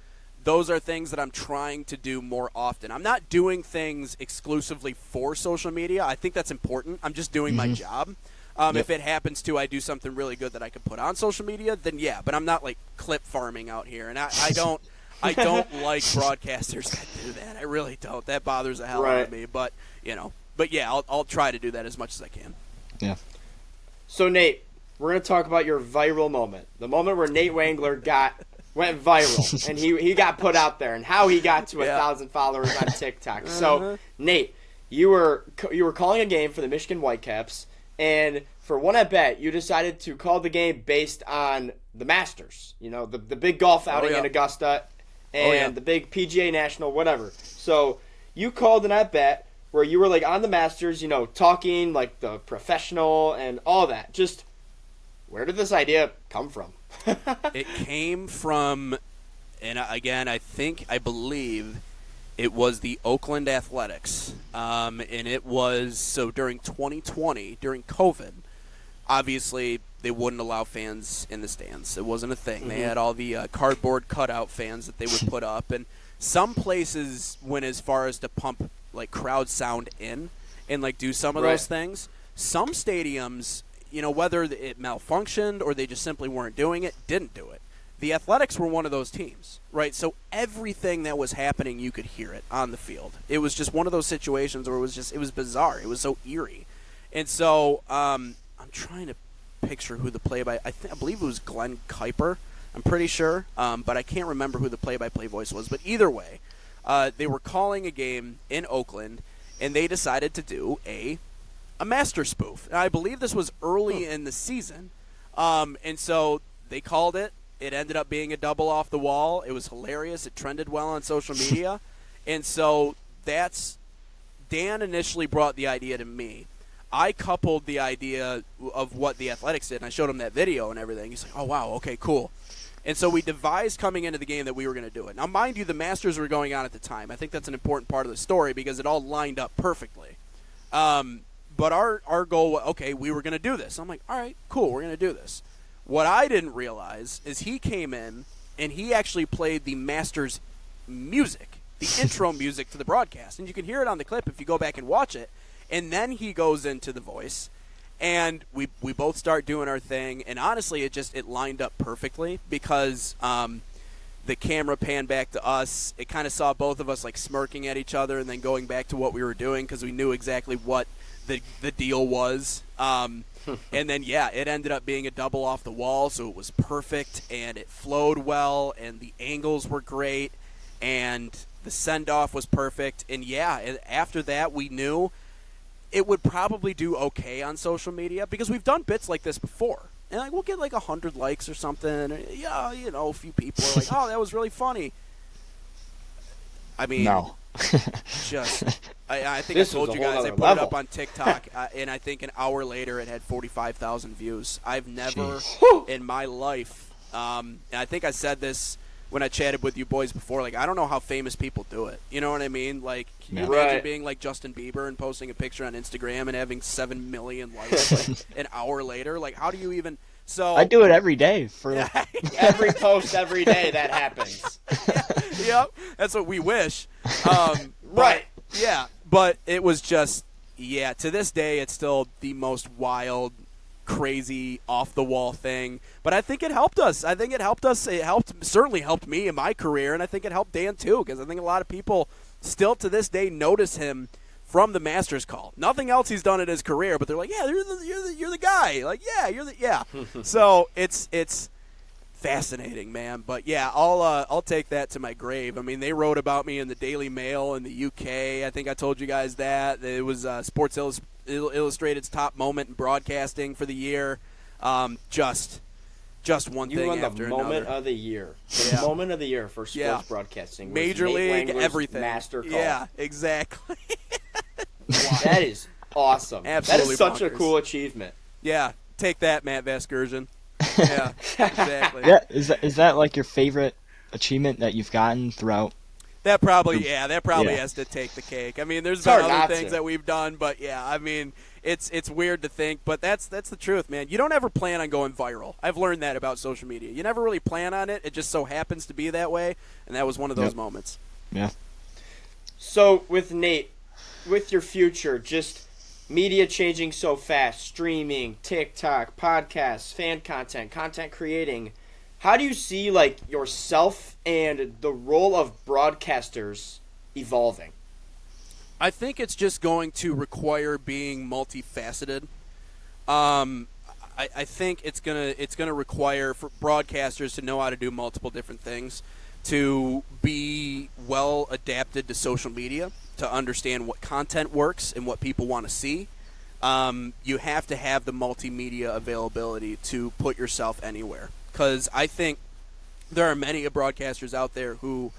things that I'm trying to do more often. I'm not doing things exclusively for social media. I think that's important. I'm just doing my job. If it happens to I do something really good that I can put on social media, then yeah. But I'm not clip farming out here, and I don't like broadcasters that do that. I really don't. That bothers the hell out of me. But But yeah, I'll try to do that as much as I can. Yeah. So Nate, we're going to talk about your viral moment. The moment where Nate Wangler went viral and he got put out there and how he got to 1,000 followers on TikTok. So Nate, you were calling a game for the Michigan Whitecaps and for one at bat, you decided to call the game based on the Masters. You know, the big golf outing in Augusta, and the big PGA National, whatever. So you called an at bat where you were like on the Masters, you know, talking like the professional and all that. Just where did this idea come from? It came from, and again, I believe it was the Oakland Athletics, and it was so during 2020, during COVID. Obviously, they wouldn't allow fans in the stands. It wasn't a thing. Mm-hmm. They had all the cardboard cutout fans that they would put up, and some places went as far as to pump like crowd sound in and like do some of those things. Some stadiums, you know, whether it malfunctioned or they just simply weren't doing it, didn't do it. The Athletics were one of those teams, right? So everything that was happening, you could hear it on the field. It was just one of those situations where it was bizarre. It was so eerie. And so I'm trying to picture who the I believe it was Glenn Kuiper. I'm pretty sure, but I can't remember who the play-by-play voice was. But either way, they were calling a game in Oakland, and they decided to do a master spoof. And I believe this was early in the season, and so they called it. It ended up being a double off the wall. It was hilarious. It trended well on social media, and so Dan initially brought the idea to me. I coupled the idea of what the Athletics did, and I showed him that video and everything. He's like, oh, wow, okay, cool. And so we devised coming into the game that we were going to do it. Now, mind you, the Masters were going on at the time. I think that's an important part of the story because it all lined up perfectly. But our goal, okay, we were going to do this. I'm like, all right, cool, we're going to do this. What I didn't realize is he came in and he actually played the Masters music, the intro music to the broadcast. And you can hear it on the clip if you go back and watch it. And then he goes into the voice, and we both start doing our thing. And honestly, it lined up perfectly because the camera panned back to us. It kind of saw both of us like smirking at each other and then going back to what we were doing because we knew exactly what the deal was. And then, it ended up being a double off the wall, so it was perfect, and it flowed well, and the angles were great, and the send-off was perfect. And, and after that, we knew it would probably do okay on social media because we've done bits like this before. And like we'll get like 100 likes or something. Yeah, you know, a few people are like, oh, that was really funny. I mean, no. I think I told you guys I put it up on TikTok, and I think an hour later it had 45,000 views. I've never in my life, and I think I said this when I chatted with you boys before, like, I don't know how famous people do it. You know what I mean? Like, can you imagine being like Justin Bieber and posting a picture on Instagram and having 7 million likes like, an hour later? Like, how do you even... So I do it every day. Every post, every day that happens. Yep, that's what we wish. Right. Yeah, but it was just, to this day, it's still the most wild, crazy, off-the-wall thing. But I think it helped us. It certainly helped me in my career, and I think it helped Dan too, because I think a lot of people still to this day notice him from the Masters call. Nothing else he's done in his career, but they're like, yeah, you're the guy. Like, yeah. So it's fascinating, man. But yeah, I'll take that to my grave. I mean, they wrote about me in the Daily Mail in the UK. I think I told you guys that. It was Sports Illustrated's top moment in broadcasting for the year. Just one thing after another. You won the moment of the year. The moment of the year for sports broadcasting. Major League, Wangler's everything. Master call. Yeah, exactly. That is awesome. Absolutely that is such bonkers. a cool achievement. Yeah, take that, Matt Vasgersian. Yeah, exactly. Yeah, is that like your favorite achievement that you've gotten throughout? That probably has to take the cake. I mean, there's been other things that we've done, but I mean, it's weird to think, but that's the truth, man. You don't ever plan on going viral. I've learned that about social media. You never really plan on it. It just so happens to be that way, and that was one of those moments. Yeah. So with Nate, with your future, just media changing so fast, streaming, TikTok, podcasts, fan content creating, how do you see like yourself and the role of broadcasters evolving? I think it's just going to require being multifaceted. I think it's gonna require for broadcasters to know how to do multiple different things, to be well adapted to social media, to understand what content works and what people want to see. you have to have the multimedia availability to put yourself anywhere. Because I think there are many broadcasters out there who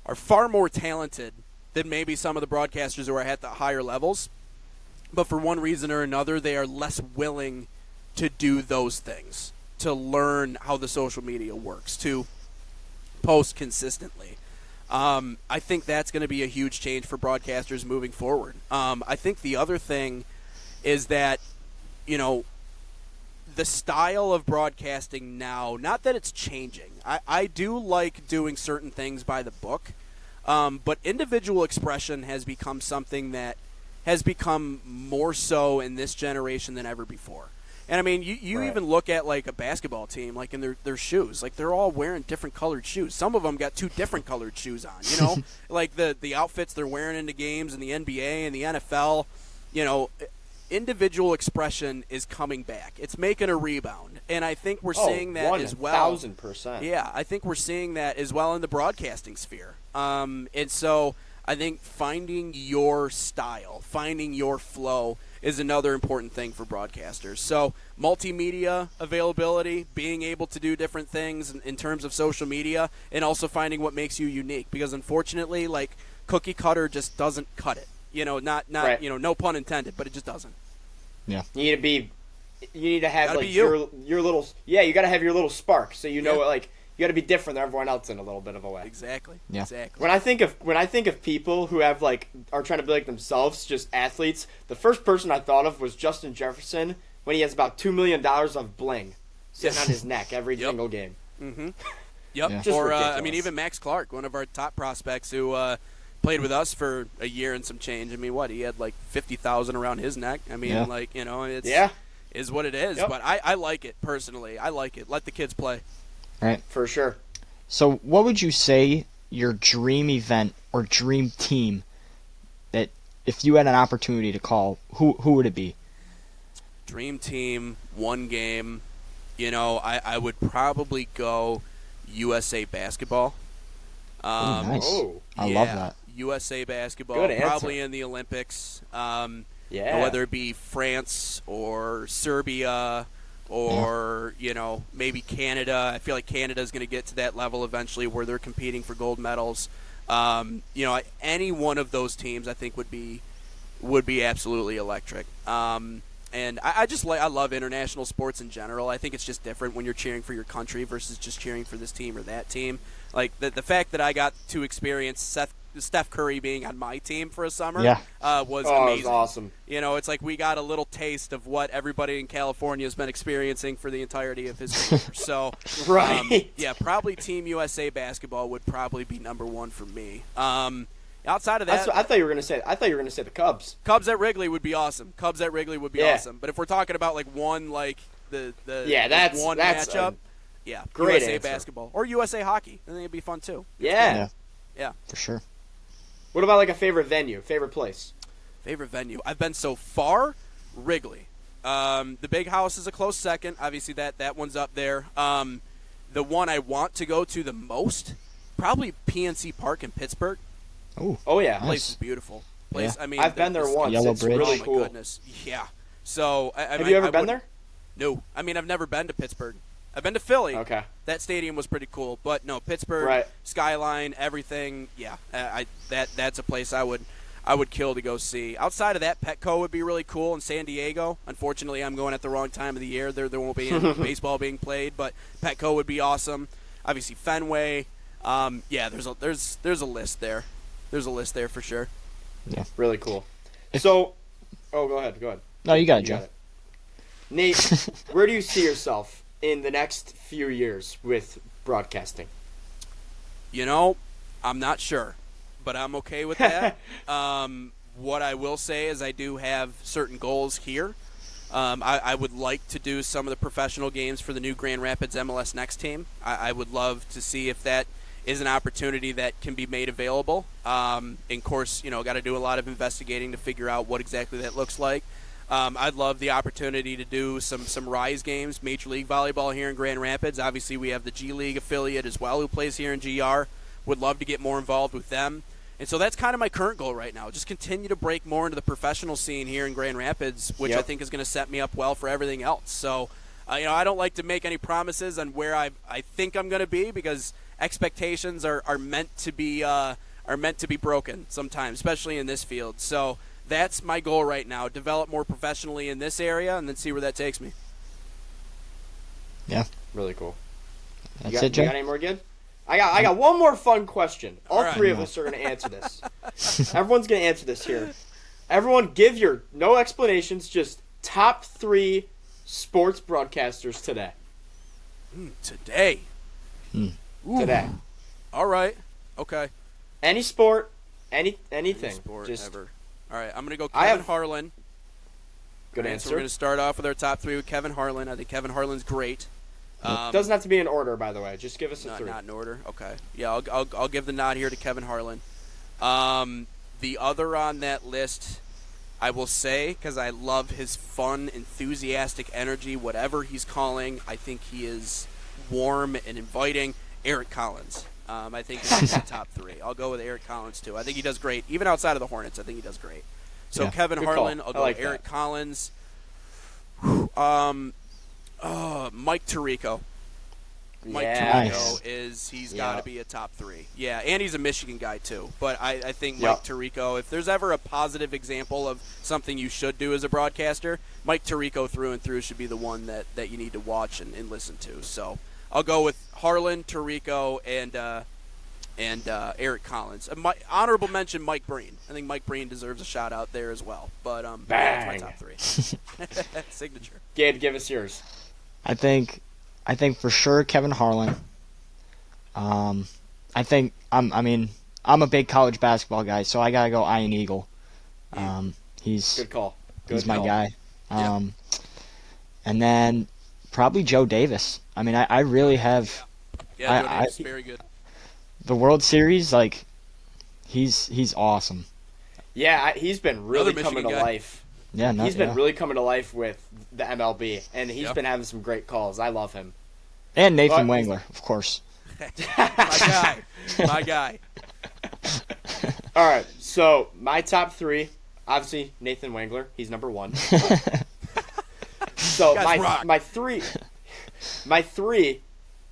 are far more talented than maybe some of the broadcasters who are at the higher levels. But for one reason or another, they are less willing to do those things, to learn how the social media works, to post consistently. I think that's going to be a huge change for broadcasters moving forward. I think the other thing is that, you know, the style of broadcasting now, not that it's changing. I do like doing certain things by the book, but individual expression has become something that has become more so in this generation than ever before. And I mean, you Right. even look at like a basketball team, like in their shoes, like they're all wearing different colored shoes. Some of them got 2 different colored shoes on, you know, like the outfits they're wearing into games in the NBA and the NFL. You know, individual expression is coming back. It's making a rebound, and I think we're seeing that as well. 1,000%. Yeah, I think we're seeing that as well in the broadcasting sphere. And so I think finding your style, finding your flow is another important thing for broadcasters. So multimedia availability, being able to do different things in terms of social media, and also finding what makes you unique. Because unfortunately, like, cookie cutter just doesn't cut it. You know, not Right. you know, no pun intended, but it just doesn't. Yeah. You need to have Gotta like be you. your little, you got to have your little spark, so you know Yeah. like you got to be different than everyone else in a little bit of a way. Exactly. Yeah. Exactly. When I think of people who have like are trying to be like themselves, just athletes, the first person I thought of was Justin Jefferson when he has about $2 million of bling sitting on his neck every Yep. single game. Yep. Yeah. Just Or I ridiculous. mean, even Max Clark, one of our top prospects, who played with us for a year and some change. I mean, what, he had like 50,000 around his neck. I mean, Yeah. like, you know, it's Yeah, is what it is. Yep. But I like it personally. I like it. Let the kids play. Right. for sure. So, what would you say your dream event or dream team that if you had an opportunity to call, who would it be? Dream team, one game. You know, I would probably go USA basketball. Nice. Oh, I yeah, love that. USA basketball, Good answer. probably in the Olympics. yeah. Whether it be France or Serbia or, you know, maybe Canada. I feel like Canada is going to get to that level eventually where they're competing for gold medals. You know, any one of those teams I think would be absolutely electric. And I just I love international sports in general. I think it's just different when you're cheering for your country versus just cheering for this team or that team. Like the fact that I got to experience Steph Curry being on my team for a summer Yeah. was Oh, it amazing. was awesome. You know, it's like we got a little taste of what everybody in California has been experiencing for the entirety of his career. So, Right. yeah, probably Team USA basketball would probably be number one for me. Outside of that, I thought you were gonna say. I thought you were gonna say the Cubs. Cubs at Wrigley would be awesome. Cubs at Wrigley would be Yeah. awesome. But if we're talking about like one, like the Yeah, that's- one that's matchup, a yeah, great USA answer. basketball or USA hockey, I think it'd be fun too. Yeah. Yeah. For sure. What about like a favorite venue, favorite place? Favorite venue? I've been so far, Wrigley. The Big House is a close second. Obviously, that one's up there. The one I want to go to the most, probably PNC Park in Pittsburgh. Oh yeah. Nice. Place is beautiful. Place. Yeah. I mean, I've been there once. Yellow It's Bridge. really Oh cool. my goodness. Yeah. So Have you ever been there? No. I mean, I've never been to Pittsburgh. I've been to Philly. Okay. That stadium was pretty cool, but no, Pittsburgh, Right. skyline, everything. Yeah, that's a place I would kill to go see. Outside of that, Petco would be really cool in San Diego. Unfortunately, I'm going at the wrong time of the year. There won't be any baseball being played, but Petco would be awesome. Obviously, Fenway. Yeah, there's a list there. There's a list there for sure. Really cool. So, go ahead. Go ahead. No, you got it, You Joe. got it. Nate, where do you see yourself in the next few years with broadcasting? You know, I'm not sure, but I'm okay with that. What I will say is I do have certain goals here. I would like to do some of the professional games for the new Grand Rapids MLS Next team. I would love to see if that is an opportunity that can be made available. And of course, you know, got to do a lot of investigating to figure out what exactly that looks like. I'd love the opportunity to do some Rise games, Major League Volleyball here in Grand Rapids. Obviously, we have the G League affiliate as well who plays here in GR. Would love to get more involved with them. And so that's kind of my current goal right now. Just continue to break more into the professional scene here in Grand Rapids, which I think is going to set me up well for everything else. So, I don't like to make any promises on where I think I'm going to be, because expectations are meant to be broken sometimes, especially in this field. So that's my goal right now: develop more professionally in this area, and then see where that takes me. Yeah, really cool. That's it, Jay. You got any more good? I got one more fun question. All right. three of us are going to answer this. Everyone's going to answer this here. Everyone, give your no explanations, just top 3 sports broadcasters today. Today. Today. All right. Okay. Any sport, anything. Any sport just ever. All right. I'm going to go Kevin Harlan. Good So answer. we're going to start off with our top 3 with Kevin Harlan. I think Kevin Harlan's great. Doesn't have to be in order, by the way. Just give us a 3. Not in order. Okay. Yeah, I'll give the nod here to Kevin Harlan. The other on that list, I will say, because I love his fun, enthusiastic energy, whatever he's calling, I think he is warm and inviting. Eric Collins. I think he's the top 3. I'll go with Eric Collins, too. I think he does great. Even outside of the Hornets, I think he does great. So Kevin Harlan, I'll go with Eric Collins. Mike Tirico. Mike Tirico he's got to be a top 3. Yeah, and he's a Michigan guy too. But I think Mike Tirico, if there's ever a positive example of something you should do as a broadcaster, Mike Tirico through and through should be the one that you need to watch and listen to. So I'll go with Harlan, Tirico, and Eric Collins. Honorable mention Mike Breen. I think Mike Breen deserves a shout out there as well. But that's my top 3. Signature. Gabe, give us yours. I think for sure Kevin Harlan. I think I'm a big college basketball guy, so I gotta go Ian Eagle. He's good call. He's my guy. And then probably Joe Davis. I mean, I really have. Yeah, Joe Davis is very good. The World Series, like, he's awesome. Yeah, he's been really coming to life. Yeah, he's been really coming to life with the MLB, and he's been having some great calls. I love him. And Nathan Wangler, of course. My guy. All right, so my top 3, obviously Nathan Wangler. He's number 1. So my 3,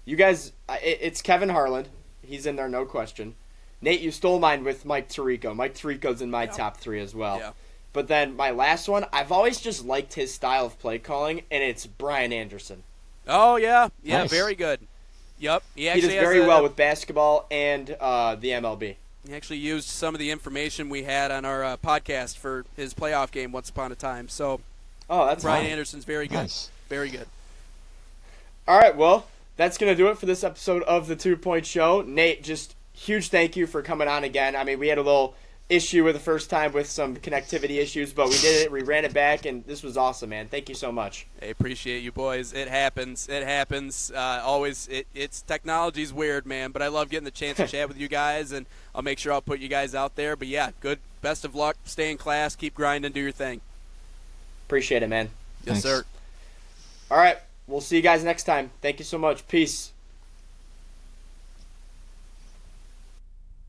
you guys, it's Kevin Harlan. He's in there, no question. Nate, you stole mine with Mike Tirico. Mike Tirico's in my top 3 as well. Yeah. But then my last one, I've always just liked his style of play calling, and it's Brian Anderson. Oh, yeah. Yeah, nice. Very good. Yep. He does very well with basketball and the MLB. He actually used some of the information we had on our podcast for his playoff game once upon a time. So, that's Brian nice. Anderson's very good. Nice. Very good. All right, well, that's going to do it for this episode of the 2 Point Show. Nate, just huge thank you for coming on again. I mean, we had a little issue with the first time with some connectivity issues, but we did it. We ran it back, and this was awesome, man. Thank you so much. I appreciate you, boys. It happens. Always, it's technology's weird, man, but I love getting the chance to chat with you guys, and I'll make sure I'll put you guys out there. But, yeah, good. Best of luck. Stay in class. Keep grinding. Do your thing. Appreciate it, man. Yes, Thanks. sir. All right. We'll see you guys next time. Thank you so much. Peace.